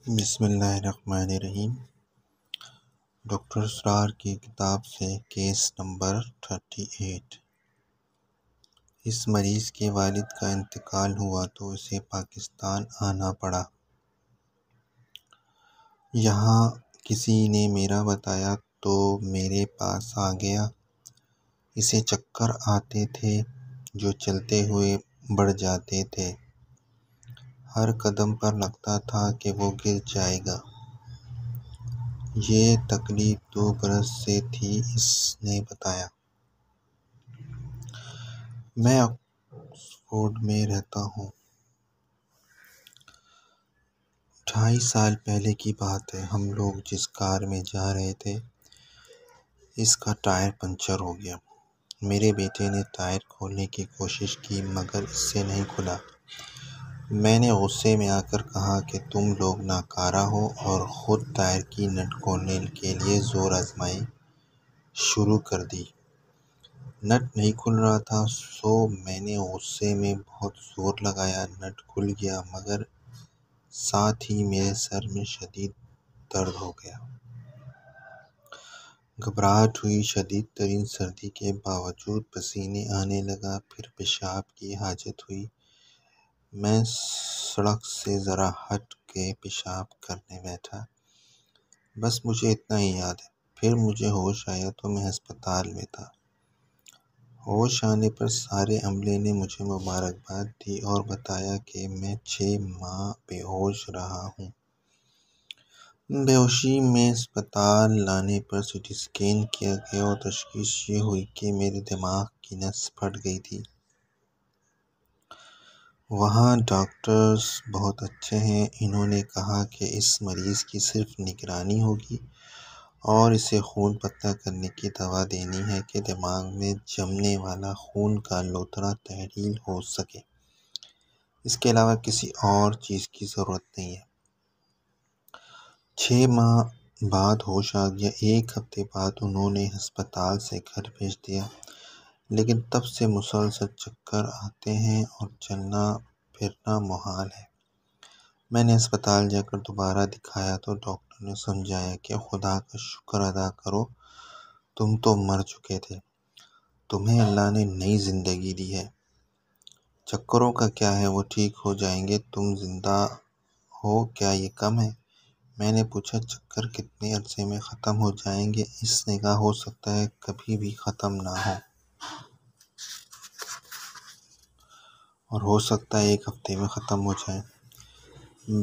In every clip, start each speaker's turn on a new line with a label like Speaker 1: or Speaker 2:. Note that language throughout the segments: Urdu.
Speaker 1: بسم اللہ الرحمن الرحیم۔ ڈاکٹر اسرار کی کتاب سے کیس نمبر 38۔ اس مریض کے والد کا انتقال ہوا تو اسے پاکستان آنا پڑا۔ یہاں کسی نے میرا بتایا تو میرے پاس آ گیا۔ اسے چکر آتے تھے جو چلتے ہوئے بڑھ جاتے تھے۔ ہر قدم پر لگتا تھا کہ وہ گر جائے گا۔ یہ تکلیف 2 برس سے تھی، اس نے بتایا۔ میں آکسفورڈ میں رہتا ہوں۔ 2.5 سال پہلے کی بات ہے۔ ہم لوگ جس کار میں جا رہے تھے اس کا ٹائر پنچر ہو گیا۔ میرے بیٹے نے ٹائر کھولنے کی کوشش کی مگر اس سے نہیں کھلا۔ میں نے غصے میں آ کر کہا کہ تم لوگ ناکارہ ہو اور خود ٹائر کی نٹ کھولنے کے لیے زور آزمائی شروع کر دی۔ نٹ نہیں کھل رہا تھا سو میں نے غصے میں بہت زور لگایا۔ نٹ کھل گیا مگر ساتھ ہی میرے سر میں شدید درد ہو گیا۔ گھبراہٹ ہوئی، شدید ترین سردی کے باوجود پسینے آنے لگا، پھر پیشاب کی حاجت ہوئی۔ میں سڑک سے ذرا ہٹ کے پیشاب کرنے بیٹھا۔ بس مجھے اتنا ہی یاد ہے۔ پھر مجھے ہوش آیا تو میں ہسپتال میں تھا۔ ہوش آنے پر سارے عملے نے مجھے مبارکباد دی اور بتایا کہ میں 6 ماہ بے ہوش رہا ہوں۔ بے ہوشی میں ہسپتال لانے پر سی ٹی اسکین کیا گیا اور تشخیص یہ ہوئی کہ میرے دماغ کی نس پھٹ گئی تھی۔ وہاں ڈاکٹرز بہت اچھے ہیں۔ انہوں نے کہا کہ اس مریض کی صرف نگرانی ہوگی اور اسے خون پتلا کرنے کی دوا دینی ہے کہ دماغ میں جمنے والا خون کا لوتھڑا تحلیل ہو سکے۔ اس کے علاوہ کسی اور چیز کی ضرورت نہیں ہے۔ 6 ماہ بعد ہوش آ گیا۔ 1 ہفتے بعد انہوں نے ہسپتال سے گھر بھیج دیا، لیکن تب سے مسلسل چکر آتے ہیں اور چلنا پھرنا محال ہے۔ میں نے ہسپتال جا کر دوبارہ دکھایا تو ڈاکٹر نے سمجھایا کہ خدا کا شکر ادا کرو، تم تو مر چکے تھے، تمہیں اللہ نے نئی زندگی دی ہے۔ چکروں کا کیا ہے، وہ ٹھیک ہو جائیں گے، تم زندہ ہو، کیا یہ کم ہے؟ میں نے پوچھا چکر کتنے عرصے میں ختم ہو جائیں گے؟ اس نے کہا ہو سکتا ہے کبھی بھی ختم نہ ہو اور ہو سکتا ہے 1 ہفتے میں ختم ہو جائیں۔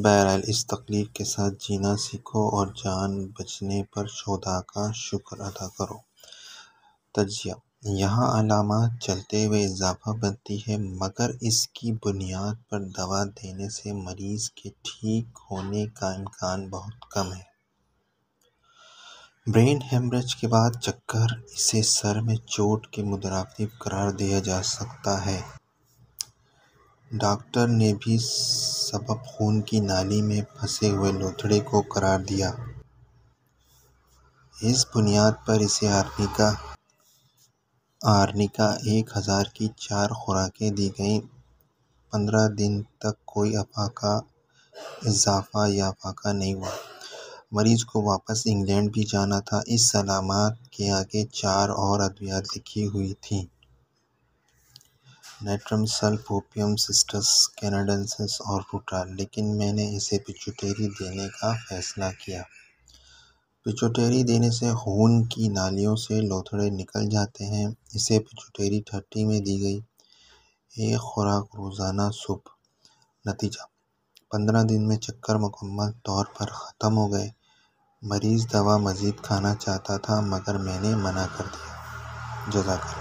Speaker 1: بہرحال اس تکلیف کے ساتھ جینا سیکھو اور جان بچنے پر خدا کا شکر ادا کرو۔ تجزیہ: یہاں علامات چلتے ہوئے اضافہ بنتی ہے مگر اس کی بنیاد پر دوا دینے سے مریض کے ٹھیک ہونے کا امکان بہت کم ہے۔ برین ہیمریج کے بعد چکر، اسے سر میں چوٹ کے مترادف قرار دیا جا سکتا ہے۔ ڈاکٹر نے بھی سبب خون کی نالی میں پھنسے ہوئے لوتھڑے کو قرار دیا۔ اس بنیاد پر اسے آرنیکا 1000 کی 4 خوراکیں دی گئیں۔ 15 دن تک کوئی افاقہ اضافہ یا افاقہ نہیں ہوا۔ مریض کو واپس انگلینڈ بھی جانا تھا۔ اس علامات کے آگے 4 اور ادویات لکھی ہوئی تھیں: نیٹرمسل، پوپیم، سسٹس کینیڈینسس اور روٹال، لیکن میں نے اسے پیچوٹری دینے کا فیصلہ کیا۔ پیچوٹری دینے سے خون کی نالیوں سے لوتھڑے نکل جاتے ہیں۔ اسے پیچوٹری 30 میں دی گئی، 1 خوراک روزانہ صبح۔ نتیجہ: 15 دن میں چکر مکمل طور پر ختم ہو گئے۔ مریض دوا مزید کھانا چاہتا تھا مگر میں نے منع کر دیا۔ جزاک اللہ۔